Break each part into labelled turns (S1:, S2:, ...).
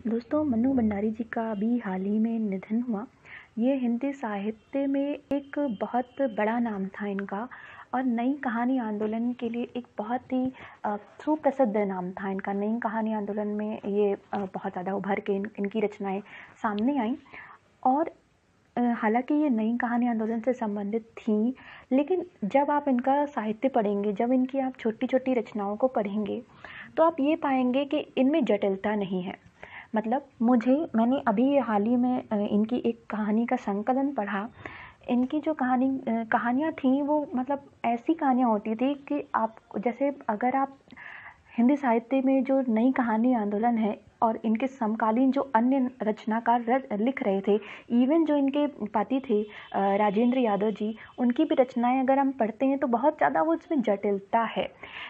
S1: दोस्तों, मन्नू भंडारी जी का अभी हाल ही में निधन हुआ। ये हिंदी साहित्य में एक बहुत बड़ा नाम था इनका, और नई कहानी आंदोलन के लिए एक बहुत ही सुप्रसिद्ध नाम था इनका। नई कहानी आंदोलन में ये बहुत ज़्यादा उभर के इनकी रचनाएं सामने आईं। और हालांकि ये नई कहानी आंदोलन से संबंधित थी, लेकिन जब आप इनका साहित्य पढ़ेंगे, जब इनकी आप छोटी छोटी रचनाओं को पढ़ेंगे, तो आप ये पाएंगे कि इनमें जटिलता नहीं है। मतलब मैंने अभी हाल ही में इनकी एक कहानी का संकलन पढ़ा। इनकी जो कहानियाँ थीं, वो मतलब ऐसी कहानियाँ होती थी कि आप जैसे अगर आप हिंदी साहित्य में जो नई कहानी आंदोलन है और इनके समकालीन जो अन्य रचनाकार लिख रहे थे, इवन जो इनके पति थे राजेंद्र यादव जी, उनकी भी रचनाएं अगर हम पढ़ते हैं तो बहुत ज़्यादा वो उसमें जटिलता है।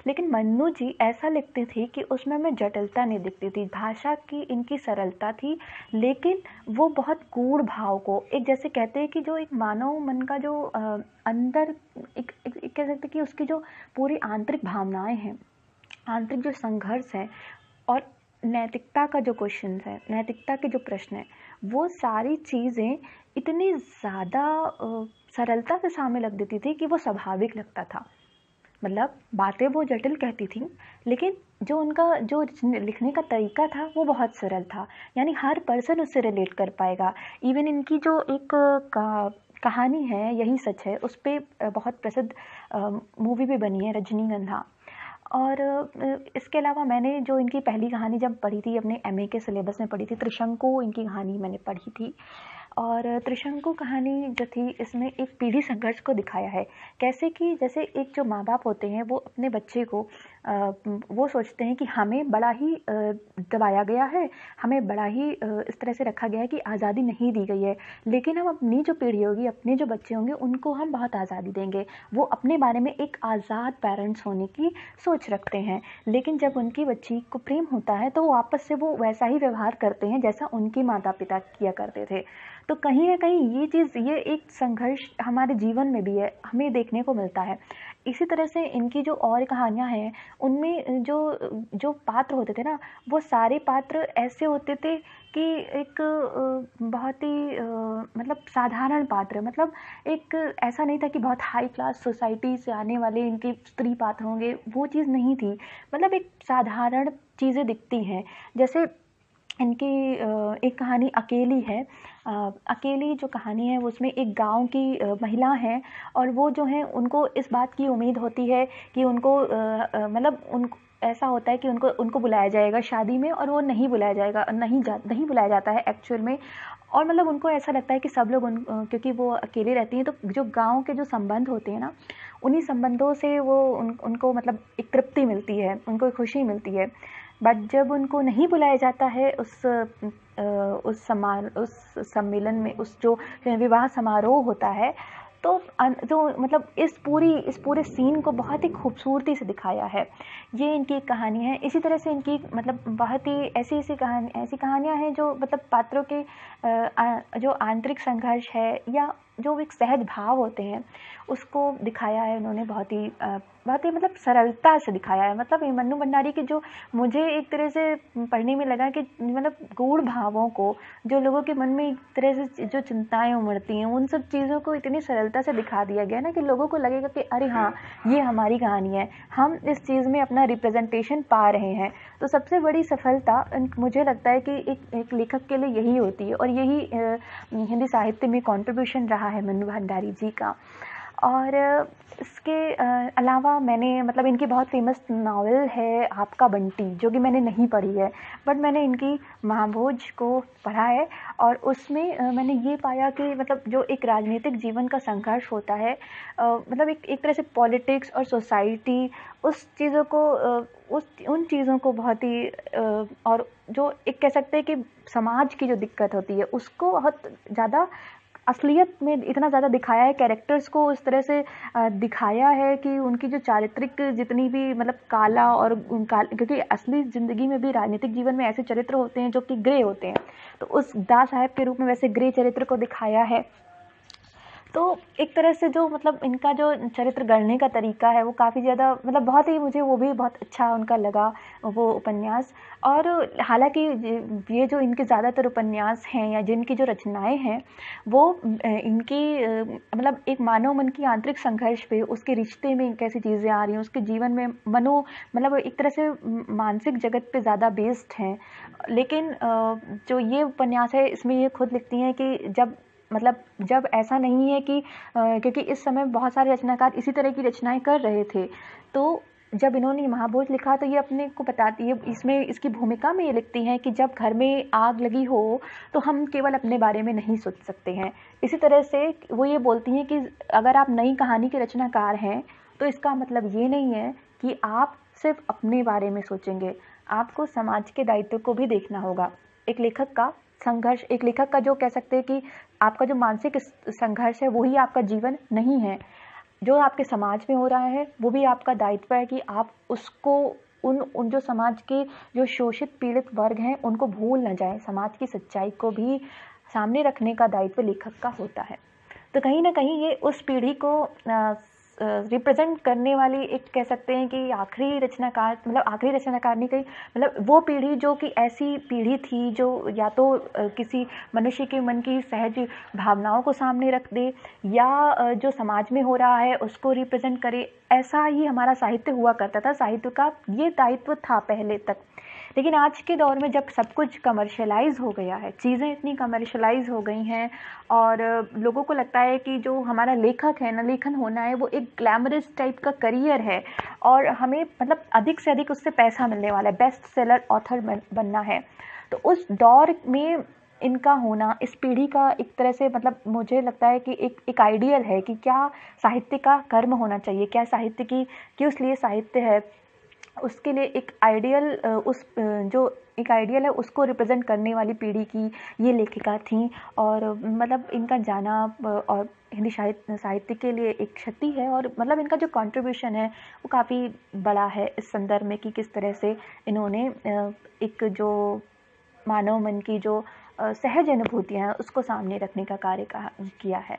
S1: लेकिन मन्नू जी ऐसा लिखते थे कि उसमें हमें जटिलता नहीं दिखती थी। भाषा की इनकी सरलता थी, लेकिन वो बहुत गूढ़ भाव को, एक जैसे कहते हैं कि जो एक मानव मन का जो अंदर एक कह सकते कि उसकी जो पूरी आंतरिक भावनाएं हैं, आंतरिक जो संघर्ष है, और नैतिकता का जो क्वेश्चन है, नैतिकता के जो प्रश्न है, वो सारी चीज़ें इतनी ज़्यादा सरलता से सामने लग देती थी कि वो स्वाभाविक लगता था। मतलब बातें वो जटिल कहती थी, लेकिन जो उनका जो लिखने का तरीका था वो बहुत सरल था। यानी हर पर्सन उससे रिलेट कर पाएगा। इवन इनकी जो एक कहानी है यही सच है, उस पर बहुत प्रसिद्ध मूवी भी बनी है, रजनीगंधा। और इसके अलावा मैंने जो इनकी पहली कहानी जब पढ़ी थी, अपने एमए के सिलेबस में पढ़ी थी, त्रिशंकु इनकी कहानी मैंने पढ़ी थी। और त्रिशंकु कहानी जो थी, इसमें एक पीढ़ी संघर्ष को दिखाया है। कैसे कि जैसे एक जो माँ बाप होते हैं, वो अपने बच्चे को वो सोचते हैं कि हमें बड़ा ही दबाया गया है, हमें बड़ा ही इस तरह से रखा गया है कि आज़ादी नहीं दी गई है। लेकिन हम अपनी जो पीढ़ी होगी, अपने जो बच्चे होंगे, उनको हम बहुत आज़ादी देंगे। वो अपने बारे में एक आज़ाद पेरेंट्स होने की सोच रखते हैं। लेकिन जब उनकी बच्ची को प्रेम होता है, तो वो वापस से वो वैसा ही व्यवहार करते हैं जैसा उनके माता पिता किया करते थे। तो कहीं ना कहीं ये चीज़, ये एक संघर्ष हमारे जीवन में भी है, हमें देखने को मिलता है। इसी तरह से इनकी जो और कहानियाँ हैं, उनमें जो जो पात्र होते थे ना, वो सारे पात्र ऐसे होते थे कि एक बहुत ही मतलब साधारण पात्र, मतलब एक ऐसा नहीं था कि बहुत हाई क्लास सोसाइटी से आने वाले इनके स्त्री पात्र होंगे, वो चीज़ नहीं थी। मतलब एक साधारण चीज़ें दिखती हैं। जैसे इनकी एक कहानी अकेली है। अकेली जो कहानी है, उसमें एक गांव की महिला है, और वो जो है, उनको इस बात की उम्मीद होती है कि उनको मतलब उनको ऐसा होता है कि उनको उनको बुलाया जाएगा शादी में, और वो नहीं बुलाया जाएगा, नहीं बुलाया जाता है एक्चुअल में। और मतलब उनको ऐसा लगता है कि सब लोग क्योंकि वो अकेले रहती हैं, तो जो गांव के जो संबंध होते हैं ना, उन्हीं संबंधों से वो उनको मतलब एक तृप्ति मिलती है, उनको एक खुशी मिलती है। बट जब उनको नहीं बुलाया जाता है उस सम्मेलन में, उस जो विवाह समारोह होता है, तो जो मतलब इस पूरे सीन को बहुत ही खूबसूरती से दिखाया है। ये इनकी एक कहानी है। इसी तरह से इनकी मतलब बहुत ही ऐसी कहानियाँ हैं जो मतलब पात्रों के जो आंतरिक संघर्ष है, या जो एक सहज भाव होते हैं, उसको दिखाया है उन्होंने बहुत ही मतलब सरलता से दिखाया है। मतलब ये मन्नू भंडारी की जो मुझे एक तरह से पढ़ने में लगा कि मतलब गूढ़ भावों को, जो लोगों के मन में एक तरह से जो चिंताएं उमड़ती हैं, उन सब चीज़ों को इतनी सरलता से दिखा दिया गया ना, कि लोगों को लगेगा कि अरे हाँ, ये हमारी कहानी है, हम इस चीज़ में अपना रिप्रेजेंटेशन पा रहे हैं। तो सबसे बड़ी सफलता मुझे लगता है कि एक लेखक के लिए यही होती है, और यही हिंदी साहित्य में कॉन्ट्रीब्यूशन रहा है मन्नू भंडारी जी का। और इसके अलावा मैंने मतलब इनकी बहुत फेमस नावल है आपका बंटी, जो कि मैंने नहीं पढ़ी है, बट मैंने इनकी महाभोज को पढ़ा है। और उसमें मैंने ये पाया कि मतलब जो एक राजनीतिक जीवन का संघर्ष होता है, मतलब एक तरह से पॉलिटिक्स और सोसाइटी, उस चीज़ों को उन चीज़ों को बहुत ही और जो एक कह सकते हैं कि समाज की जो दिक्कत होती है, उसको बहुत ज़्यादा असलियत में इतना ज़्यादा दिखाया है। कैरेक्टर्स को उस तरह से दिखाया है कि उनकी जो चारित्रिक जितनी भी मतलब काला और क्योंकि असली ज़िंदगी में भी, राजनीतिक जीवन में ऐसे चरित्र होते हैं जो कि ग्रे होते हैं, तो उस दास साहब के रूप में वैसे ग्रे चरित्र को दिखाया है। तो एक तरह से जो मतलब इनका जो चरित्र गढ़ने का तरीका है वो काफ़ी ज़्यादा मतलब बहुत ही मुझे वो भी बहुत अच्छा उनका लगा वो उपन्यास। और हालाँकि ये जो इनके ज़्यादातर उपन्यास हैं या जिनकी जो रचनाएँ हैं वो इनकी मतलब एक मानव मन की आंतरिक संघर्ष पे, उसके रिश्ते में कैसी चीज़ें आ रही हैं, उसके जीवन में मतलब एक तरह से मानसिक जगत पे ज़्यादा बेस्ड हैं। लेकिन जो ये उपन्यास है इसमें ये खुद लिखती हैं कि जब ऐसा नहीं है कि क्योंकि इस समय बहुत सारे रचनाकार इसी तरह की रचनाएँ कर रहे थे। तो जब इन्होंने महाभोज लिखा तो ये अपने को बताती है, इसमें इसकी भूमिका में ये लिखती हैं कि जब घर में आग लगी हो तो हम केवल अपने बारे में नहीं सोच सकते हैं। इसी तरह से वो ये बोलती हैं कि अगर आप नई कहानी के रचनाकार हैं तो इसका मतलब ये नहीं है कि आप सिर्फ अपने बारे में सोचेंगे, आपको समाज के दायित्व को भी देखना होगा। एक लेखक का संघर्ष, एक लेखक का जो कह सकते हैं कि आपका जो मानसिक संघर्ष है वही आपका जीवन नहीं है। जो आपके समाज में हो रहा है वो भी आपका दायित्व है कि आप उसको उन जो समाज के जो शोषित पीड़ित वर्ग हैं उनको भूल ना जाए। समाज की सच्चाई को भी सामने रखने का दायित्व लेखक का होता है। तो कहीं न कहीं ये उस पीढ़ी को रिप्रेजेंट करने वाली एक कह सकते हैं कि आखिरी रचनाकार, मतलब आखिरी रचनाकार नहीं कही, मतलब वो पीढ़ी जो कि ऐसी पीढ़ी थी जो या तो किसी मनुष्य के मन की सहज भावनाओं को सामने रख दे या जो समाज में हो रहा है उसको रिप्रेजेंट करे। ऐसा ही हमारा साहित्य हुआ करता था, साहित्य का ये दायित्व था पहले तक। लेकिन आज के दौर में जब सब कुछ कमर्शियलाइज़ हो गया है, चीज़ें इतनी कमर्शियलाइज़ हो गई हैं और लोगों को लगता है कि जो हमारा लेखक है ना, लेखन होना है वो एक ग्लैमरस टाइप का करियर है और हमें मतलब अधिक से अधिक उससे पैसा मिलने वाला है, बेस्ट सेलर ऑथर बनना है। तो उस दौर में इनका होना, इस पीढ़ी का एक तरह से मतलब मुझे लगता है कि एक आइडियल है कि क्या साहित्य का कर्म होना चाहिए, क्या साहित्य की किस लिए साहित्य है, उसके लिए एक आइडियल जो एक आइडियल है उसको रिप्रेजेंट करने वाली पीढ़ी की ये लेखिका थीं। और मतलब इनका जाना और हिंदी साहित्य के लिए एक क्षति है और मतलब इनका जो कंट्रीब्यूशन है वो काफ़ी बड़ा है इस संदर्भ में कि किस तरह से इन्होंने एक जो मानव मन की जो सहज अनुभूतियाँ हैं उसको सामने रखने का कार्य किया है।